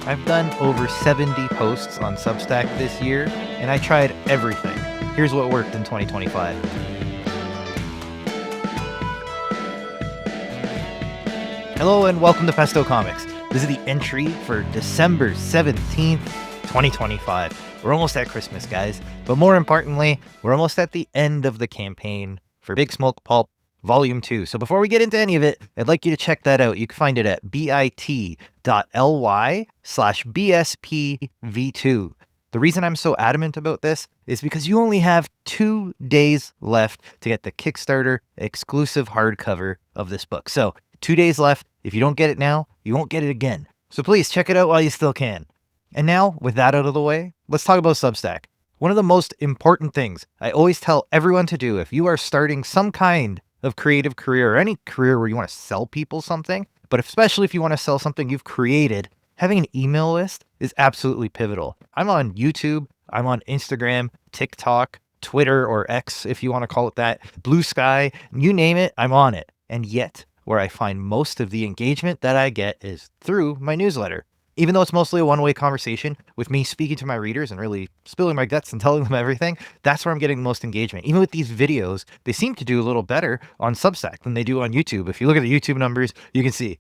I've done over 70 posts on Substack this year, and I tried everything. Here's what worked in 2025. Hello and welcome to Pesto Comics. This is the entry for December 17th, 2025. We're almost at Christmas, guys, but more importantly, we're almost at the end of the campaign for Big Smoke Pulp Volume 2. So before we get into any of it, I'd like you to check that out. You can find it at bit.ly/BSPV2. The reason I'm so adamant about this is because you only have 2 days left to get the Kickstarter exclusive hardcover of this book. So 2 days left. If you don't get it now, you won't get it again. So please check it out while you still can. And now, with that out of the way, let's talk about Substack. One of the most important things I always tell everyone to do if you are starting some kind of creative career or any career where you want to sell people something, but especially if you want to sell something you've created, having an email list is absolutely pivotal. I'm on YouTube, I'm on Instagram, TikTok, Twitter, or X if you want to call it that, Blue Sky, you name it, I'm on it. And yet, where I find most of the engagement that I get is through my newsletter. Even though it's mostly a one-way conversation with me speaking to my readers and really spilling my guts and telling them everything, that's where I'm getting the most engagement. Even with these videos, they seem to do a little better on Substack than they do on YouTube. If you look at the YouTube numbers, you can see,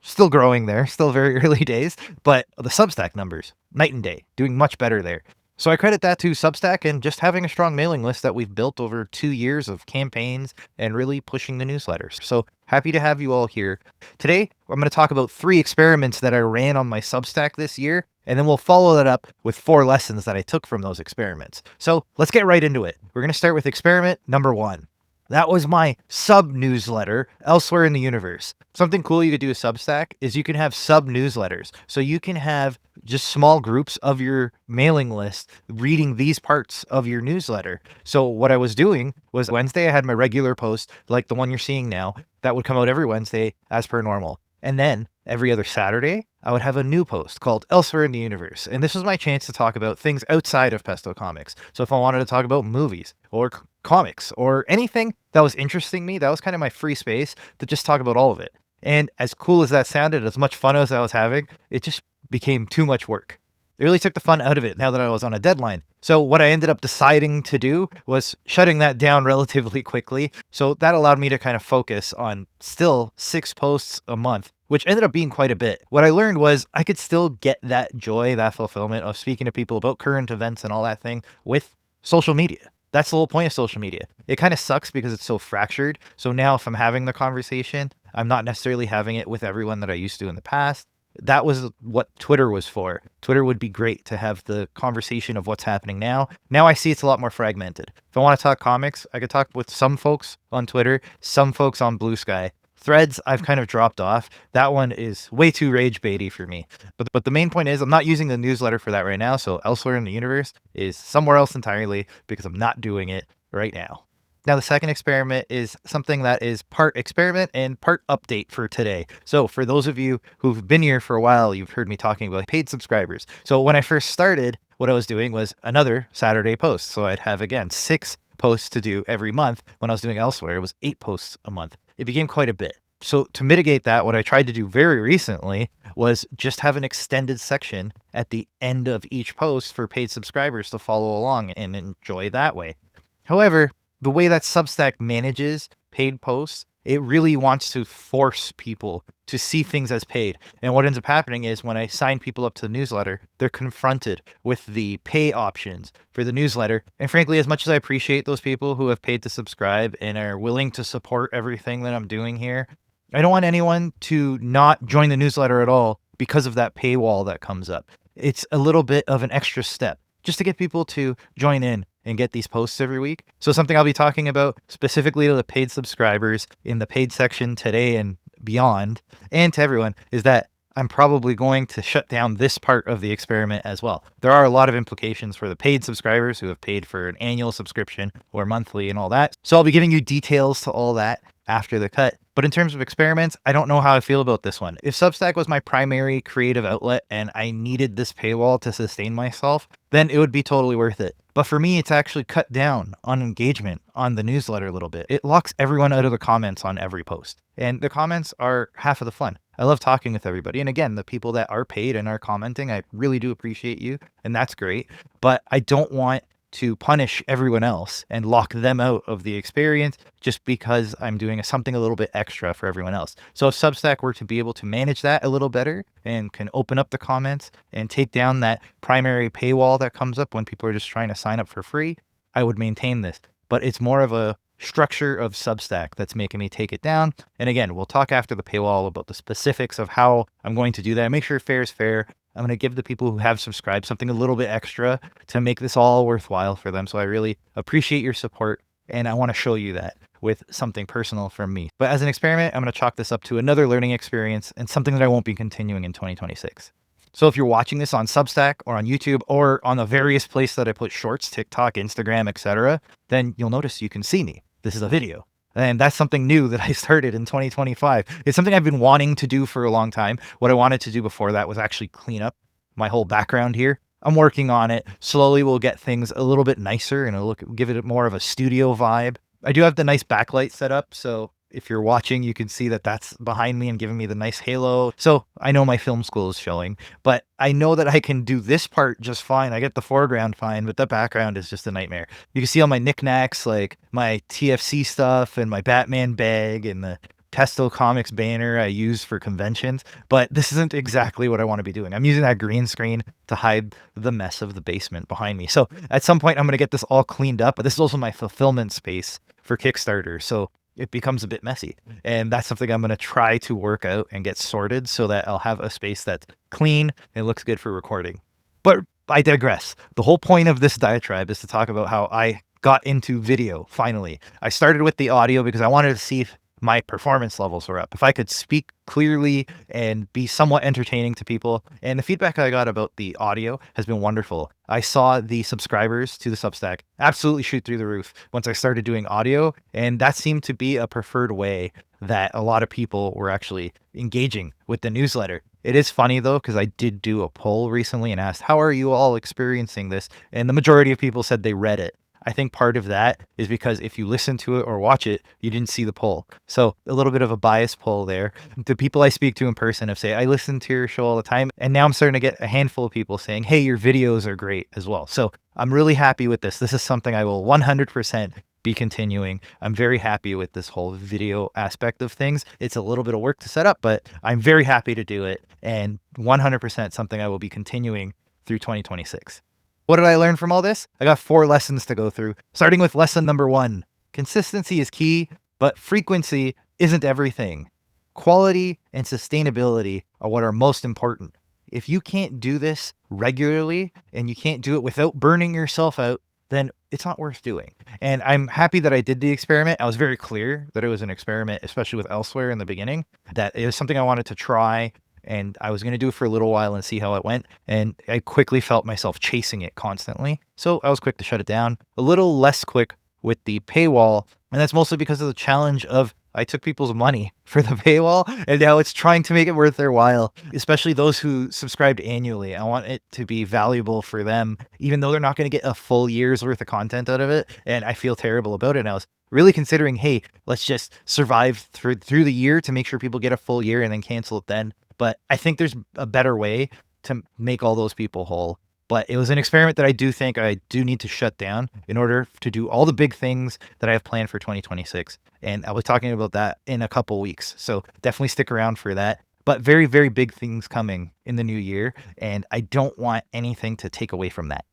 still growing there, still very early days, but the Substack numbers, night and day, doing much better there. So I credit that to Substack and just having a strong mailing list that we've built over 2 years of campaigns and really pushing the newsletters. So happy to have you all here. Today, I'm going to talk about 3 experiments that I ran on my Substack this year, and then we'll follow that up with 4 lessons that I took from those experiments. So let's get right into it. We're going to start with experiment number 1. That was my sub-newsletter elsewhere in the universe. Something cool you could do with Substack is you can have sub-newsletters. So you can have just small groups of your mailing list reading these parts of your newsletter. So what I was doing was Wednesday, I had my regular post, like the one you're seeing now, that would come out every Wednesday as per normal. And then every other Saturday, I would have a new post called Elsewhere in the Universe. And this was my chance to talk about things outside of Pesto Comics. So if I wanted to talk about movies or comics or anything that was interesting me, that was kind of my free space to just talk about all of it. And as cool as that sounded, as much fun as I was having, it just became too much work. It really took the fun out of it now that I was on a deadline. So what I ended up deciding to do was shutting that down relatively quickly. So that allowed me to kind of focus on still 6 posts a month, which ended up being quite a bit. What I learned was I could still get that joy, that fulfillment of speaking to people about current events and all that thing with social media. That's the whole point of social media. It kind of sucks because it's so fractured. So now if I'm having the conversation, I'm not necessarily having it with everyone that I used to in the past. That was what Twitter was for. Twitter would be great to have the conversation of what's happening now. Now I see it's a lot more fragmented. If I want to talk comics, I could talk with some folks on Twitter, some folks on Blue Sky. Threads, I've kind of dropped off. That one is way too rage baity for me. But the main point is I'm not using the newsletter for that right now. So Elsewhere in the Universe is somewhere else entirely because I'm not doing it right now. Now, the second experiment is something that is part experiment and part update for today. So for those of you who've been here for a while, you've heard me talking about paid subscribers. So when I first started, what I was doing was another Saturday post. So I'd have, again, 6 posts to do every month. When I was doing Elsewhere, it was 8 posts a month. It became quite a bit. So to mitigate that, what I tried to do very recently was just have an extended section at the end of each post for paid subscribers to follow along and enjoy that way. However, the way that Substack manages paid posts, it really wants to force people to see things as paid. And what ends up happening is when I sign people up to the newsletter, they're confronted with the pay options for the newsletter. And frankly, as much as I appreciate those people who have paid to subscribe and are willing to support everything that I'm doing here, I don't want anyone to not join the newsletter at all because of that paywall that comes up. It's a little bit of an extra step just to get people to join in and get these posts every week. So something I'll be talking about specifically to the paid subscribers in the paid section today and beyond, and to everyone, is that I'm probably going to shut down this part of the experiment as well. There are a lot of implications for the paid subscribers who have paid for an annual subscription or monthly and all that. So I'll be giving you details to all that after the cut. But in terms of experiments, I don't know how I feel about this one. If Substack was my primary creative outlet and I needed this paywall to sustain myself, then it would be totally worth it. But for me, it's actually cut down on engagement on the newsletter a little bit. It locks everyone out of the comments on every post. And the comments are half of the fun. I love talking with everybody. And again, the people that are paid and are commenting, I really do appreciate you. And that's great. But I don't want to punish everyone else and lock them out of the experience just because I'm doing something a little bit extra for everyone else. So if Substack were to be able to manage that a little better and can open up the comments and take down that primary paywall that comes up when people are just trying to sign up for free, I would maintain this. But it's more of a structure of Substack that's making me take it down. And again, we'll talk after the paywall about the specifics of how I'm going to do that. Make sure fair is fair. I'm going to give the people who have subscribed something a little bit extra to make this all worthwhile for them. So I really appreciate your support, and I want to show you that with something personal from me. But as an experiment, I'm going to chalk this up to another learning experience and something that I won't be continuing in 2026. So if you're watching this on Substack or on YouTube or on the various places that I put shorts, TikTok, Instagram, etc., then you'll notice you can see me. This is a video. And that's something new that I started in 2025. It's something I've been wanting to do for a long time. What I wanted to do before that was actually clean up my whole background here. I'm working on it. Slowly we'll get things a little bit nicer and it'll give it more of a studio vibe. I do have the nice backlight set up, so if you're watching, you can see that that's behind me and giving me the nice halo. So I know my film school is showing, but I know that I can do this part just fine. I get the foreground fine, but the background is just a nightmare. You can see all my knickknacks, like my TFC stuff and my Batman bag and the Pesto Comics banner I use for conventions, but this isn't exactly what I want to be doing. I'm using that green screen to hide the mess of the basement behind me. So at some point I'm going to get this all cleaned up, but this is also my fulfillment space for Kickstarter. So it becomes a bit messy. And that's something I'm going to try to work out and get sorted so that I'll have a space that's clean and looks good for recording. But I digress. The whole point of this diatribe is to talk about how I got into video, finally. I started with the audio because I wanted to see if my performance levels were up, if I could speak clearly and be somewhat entertaining to people. And the feedback I got about the audio has been wonderful. I saw the subscribers to the Substack absolutely shoot through the roof once I started doing audio, and that seemed to be a preferred way that a lot of people were actually engaging with the newsletter. It is funny though, because I did do a poll recently and asked, how are you all experiencing this? And the majority of people said they read it. I think part of that is because if you listen to it or watch it, you didn't see the poll. So a little bit of a bias poll there. The people I speak to in person have said, I listen to your show all the time. And now I'm starting to get a handful of people saying, hey, your videos are great as well. So I'm really happy with this. This is something I will 100% be continuing. I'm very happy with this whole video aspect of things. It's a little bit of work to set up, but I'm very happy to do it. And 100% something I will be continuing through 2026. What did I learn from all this? I got 4 lessons to go through, starting with lesson number 1. Consistency is key, but frequency isn't everything. Quality and sustainability are what are most important. If you can't do this regularly and you can't do it without burning yourself out, then it's not worth doing. And I'm happy that I did the experiment. I was very clear that it was an experiment, especially with Elsewhere in the beginning, that it was something I wanted to try. And I was going to do it for a little while and see how it went. And I quickly felt myself chasing it constantly. So I was quick to shut it down. A little less quick with the paywall. And that's mostly because of the challenge of I took people's money for the paywall. And now it's trying to make it worth their while, especially those who subscribed annually. I want it to be valuable for them, even though they're not going to get a full year's worth of content out of it. And I feel terrible about it. And I was really considering, hey, let's just survive through the year to make sure people get a full year and then cancel it then. But I think there's a better way to make all those people whole. But it was an experiment that I do think I do need to shut down in order to do all the big things that I have planned for 2026. And I was talking about that in a couple weeks. So definitely stick around for that. But very, very big things coming in the new year. And I don't want anything to take away from that.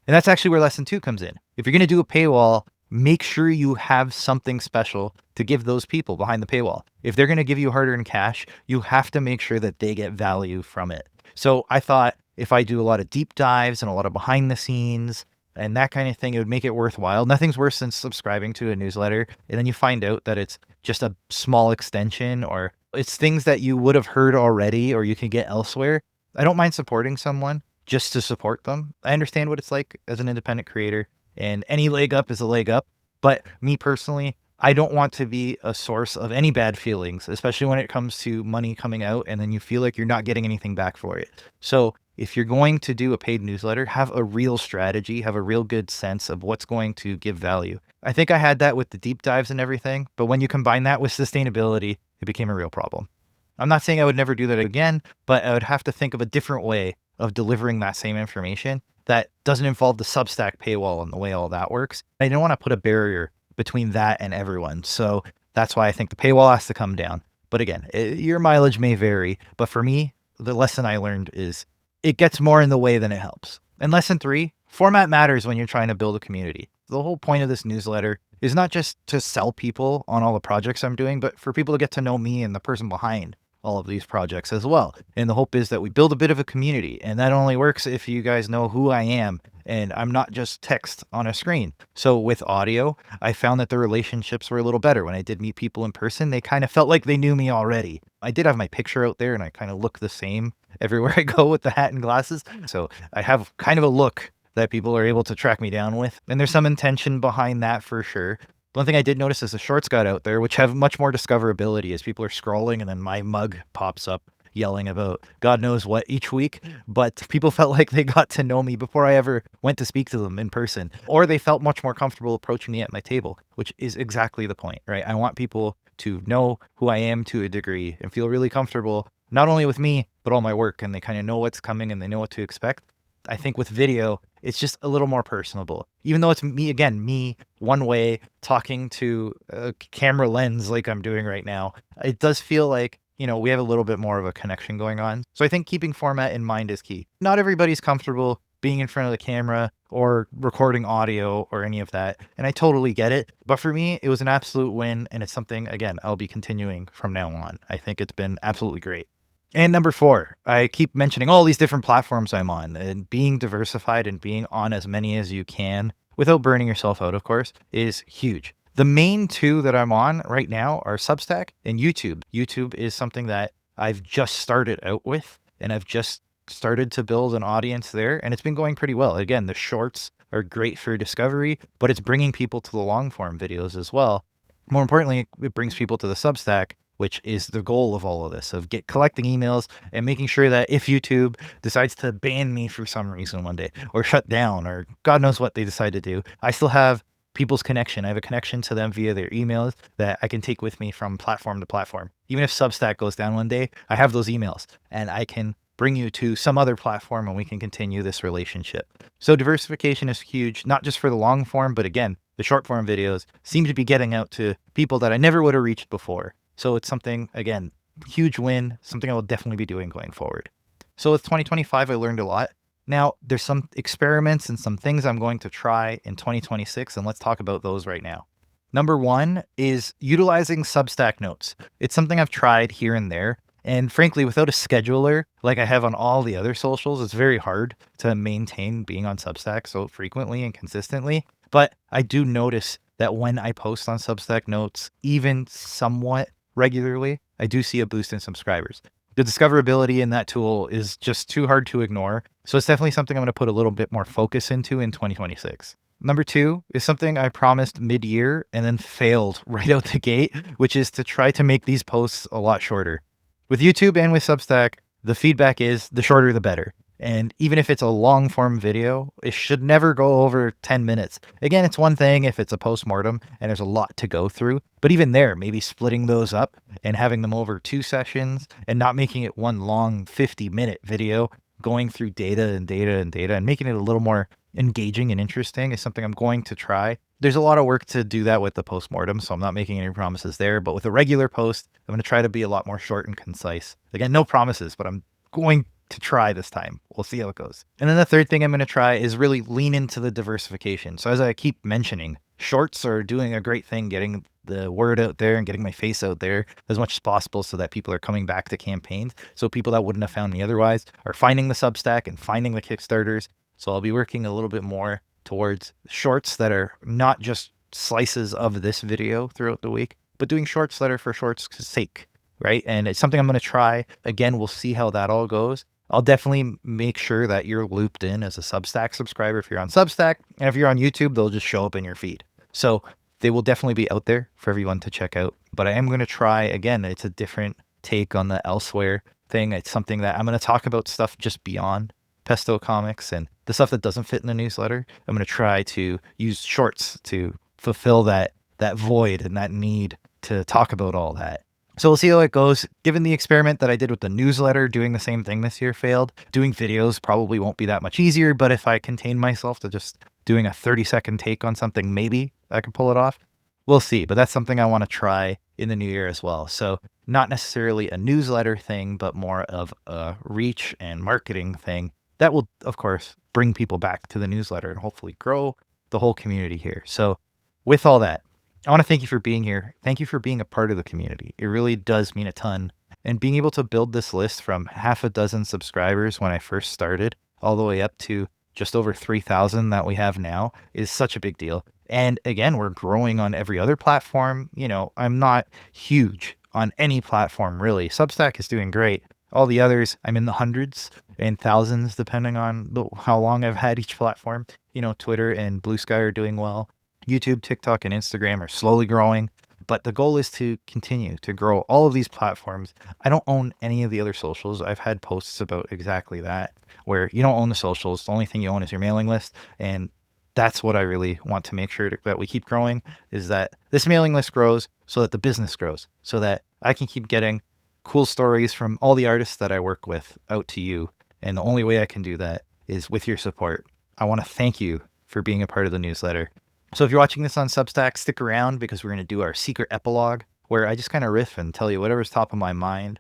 And that's actually where lesson 2 comes in. If you're going to do a paywall, make sure you have something special to give those people behind the paywall. If they're going to give you hard-earned cash, you have to make sure that they get value from it. So I thought if I do a lot of deep dives and a lot of behind the scenes and that kind of thing, it would make it worthwhile. Nothing's worse than subscribing to a newsletter and then you find out that it's just a small extension or it's things that you would have heard already or you can get elsewhere. I don't mind supporting someone just to support them. I understand what it's like as an independent creator. And any leg up is a leg up. But me personally, I don't want to be a source of any bad feelings, especially when it comes to money coming out and then you feel like you're not getting anything back for it. So if you're going to do a paid newsletter, have a real strategy, have a real good sense of what's going to give value. I think I had that with the deep dives and everything, but when you combine that with sustainability, it became a real problem. I'm not saying I would never do that again, but I would have to think of a different way of delivering that same information that doesn't involve the Substack paywall and the way all that works. I don't want to put a barrier between that and everyone. So that's why I think the paywall has to come down. But again, your mileage may vary. But for me, the lesson I learned is it gets more in the way than it helps. And lesson 3, format matters when you're trying to build a community. The whole point of this newsletter is not just to sell people on all the projects I'm doing, but for people to get to know me and the person behind all of these projects as well. And the hope is that we build a bit of a community. And that only works if you guys know who I am and I'm not just text on a screen. So with audio, I found that the relationships were a little better. When I did meet people in person, they kind of felt like they knew me already. I did have my picture out there and I kind of look the same everywhere I go with the hat and glasses. So I have kind of a look that people are able to track me down with. And there's some intention behind that for sure. One thing I did notice is the shorts got out there, which have much more discoverability as people are scrolling and then my mug pops up yelling about God knows what each week. But people felt like they got to know me before I ever went to speak to them in person, or they felt much more comfortable approaching me at my table, which is exactly the point, right? I want people to know who I am to a degree and feel really comfortable, not only with me, but all my work. And they kind of know what's coming and they know what to expect. I think with video, it's just a little more personable, even though it's me one way talking to a camera lens like I'm doing right now. It does feel like, we have a little bit more of a connection going on. So I think keeping format in mind is key. Not everybody's comfortable being in front of the camera or recording audio or any of that. And I totally get it. But for me, it was an absolute win. And it's something, again, I'll be continuing from now on. I think it's been absolutely great. And number 4, I keep mentioning all these different platforms I'm on, and being diversified and being on as many as you can without burning yourself out, of course, is huge. The main 2 that I'm on right now are Substack and YouTube. YouTube is something that I've just started out with, and I've just started to build an audience there, and it's been going pretty well. Again, the shorts are great for discovery, but it's bringing people to the long form videos as well. More importantly, it brings people to the Substack, which is the goal of all of this, of collecting emails and making sure that if YouTube decides to ban me for some reason one day or shut down or God knows what they decide to do, I still have people's connection. I have a connection to them via their emails that I can take with me from platform to platform. Even if Substack goes down one day, I have those emails and I can bring you to some other platform and we can continue this relationship. So diversification is huge, not just for the long form, but again, the short form videos seem to be getting out to people that I never would have reached before. So it's something, again, huge win, something I will definitely be doing going forward. So with 2025, I learned a lot. Now, there's some experiments and some things I'm going to try in 2026, and let's talk about those right now. Number 1 is utilizing Substack notes. It's something I've tried here and there. And frankly, without a scheduler like I have on all the other socials, it's very hard to maintain being on Substack so frequently and consistently. But I do notice that when I post on Substack notes, even somewhat regularly, I do see a boost in subscribers. The discoverability in that tool is just too hard to ignore. So it's definitely something I'm going to put a little bit more focus into in 2026. Number 2 is something I promised mid-year and then failed right out the gate, which is to try to make these posts a lot shorter. With YouTube and with Substack, the feedback is the shorter the better. And even if it's a long form video, it should never go over 10 minutes. Again, it's one thing if it's a postmortem and there's a lot to go through, but even there, maybe splitting those up and having them over 2 sessions and not making it one long 50-minute video, going through data and making it a little more engaging and interesting is something I'm going to try. There's a lot of work to do that with the postmortem, so I'm not making any promises there, but with a regular post, I'm going to try to be a lot more short and concise. Again, no promises, but I'm going to try this time. We'll see how it goes. And then the third thing I'm going to try is really lean into the diversification. So as I keep mentioning, shorts are doing a great thing, getting the word out there and getting my face out there as much as possible so that people are coming back to campaigns. So people that wouldn't have found me otherwise are finding the Substack and finding the Kickstarters. So I'll be working a little bit more towards shorts that are not just slices of this video throughout the week, but doing shorts that are for shorts' sake, right? And it's something I'm going to try. Again, we'll see how that all goes. I'll definitely make sure that you're looped in as a Substack subscriber if you're on Substack. And if you're on YouTube, they'll just show up in your feed. So they will definitely be out there for everyone to check out. But I am going to try, again, it's a different take on the elsewhere thing. It's something that I'm going to talk about stuff just beyond Pesto Comics and the stuff that doesn't fit in the newsletter. I'm going to try to use shorts to fulfill that void and that need to talk about all that. So we'll see how it goes. Given the experiment that I did with the newsletter, doing the same thing this year failed. Doing videos probably won't be that much easier, but if I contain myself to just doing a 30-second take on something, maybe I can pull it off. We'll see, but that's something I want to try in the new year as well. So not necessarily a newsletter thing, but more of a reach and marketing thing that will, of course, bring people back to the newsletter and hopefully grow the whole community here. So with all that, I want to thank you for being here. Thank you for being a part of the community. It really does mean a ton. And being able to build this list from half a dozen subscribers when I first started all the way up to just over 3,000 that we have now is such a big deal. And again, we're growing on every other platform. You know, I'm not huge on any platform really. Substack is doing great. All the others, I'm in the hundreds and thousands, depending on how long I've had each platform. You know, Twitter and Blue Sky are doing well. YouTube, TikTok, and Instagram are slowly growing, but the goal is to continue to grow all of these platforms. I don't own any of the other socials. I've had posts about exactly that, where you don't own the socials. The only thing you own is your mailing list. And that's what I really want to make sure that we keep growing, is that this mailing list grows so that the business grows, so that I can keep getting cool stories from all the artists that I work with out to you. And the only way I can do that is with your support. I want to thank you for being a part of the newsletter. So if you're watching this on Substack, stick around because we're going to do our secret epilogue where I just kind of riff and tell you whatever's top of my mind.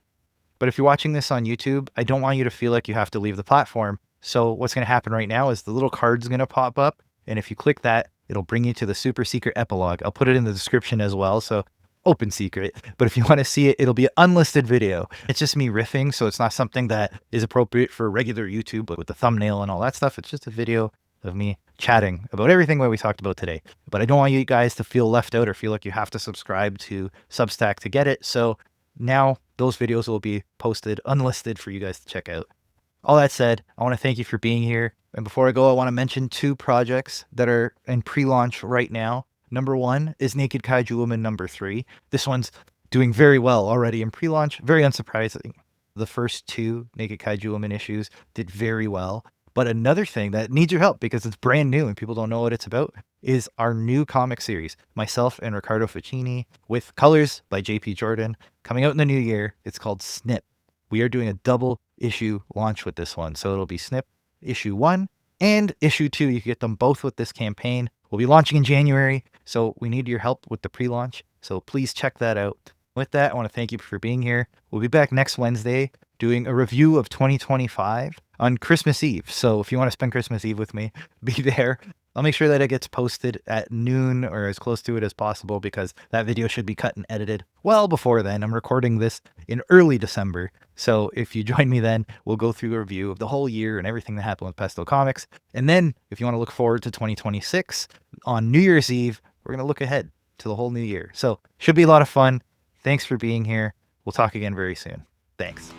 But if you're watching this on YouTube, I don't want you to feel like you have to leave the platform. So what's going to happen right now is the little card's going to pop up. And if you click that, it'll bring you to the super secret epilogue. I'll put it in the description as well. So open secret. But if you want to see it, it'll be an unlisted video. It's just me riffing. So it's not something that is appropriate for regular YouTube, but with the thumbnail and all that stuff. It's just a video of me chatting about everything that we talked about today. But I don't want you guys to feel left out or feel like you have to subscribe to Substack to get it. So now those videos will be posted unlisted for you guys to check out. All that said, I want to thank you for being here. And before I go, I want to mention 2 projects that are in pre-launch right now. Number 1 is Naked Kaiju Woman number 3. This one's doing very well already in pre-launch. Very unsurprising. The first 2 Naked Kaiju Woman issues did very well. But another thing that needs your help because it's brand new and people don't know what it's about is our new comic series. Myself and Riccardo Ficini with colors by JP Jordan coming out in the new year. It's called SNIP. We are doing a double issue launch with this one. So it'll be SNIP issue 1 and issue 2. You can get them both with this campaign. We'll be launching in January. So we need your help with the pre-launch. So please check that out. With that, I want to thank you for being here. We'll be back next Wednesday doing a review of 2025 on Christmas Eve. So if you want to spend Christmas Eve with me, be there. I'll make sure that it gets posted at noon or as close to it as possible because that video should be cut and edited well before then. I'm recording this in early December. So if you join me then, we'll go through a review of the whole year and everything that happened with Pesto Comics. And then if you want to look forward to 2026 on New Year's Eve, we're going to look ahead to the whole new year. So should be a lot of fun. Thanks for being here. We'll talk again very soon. Thanks.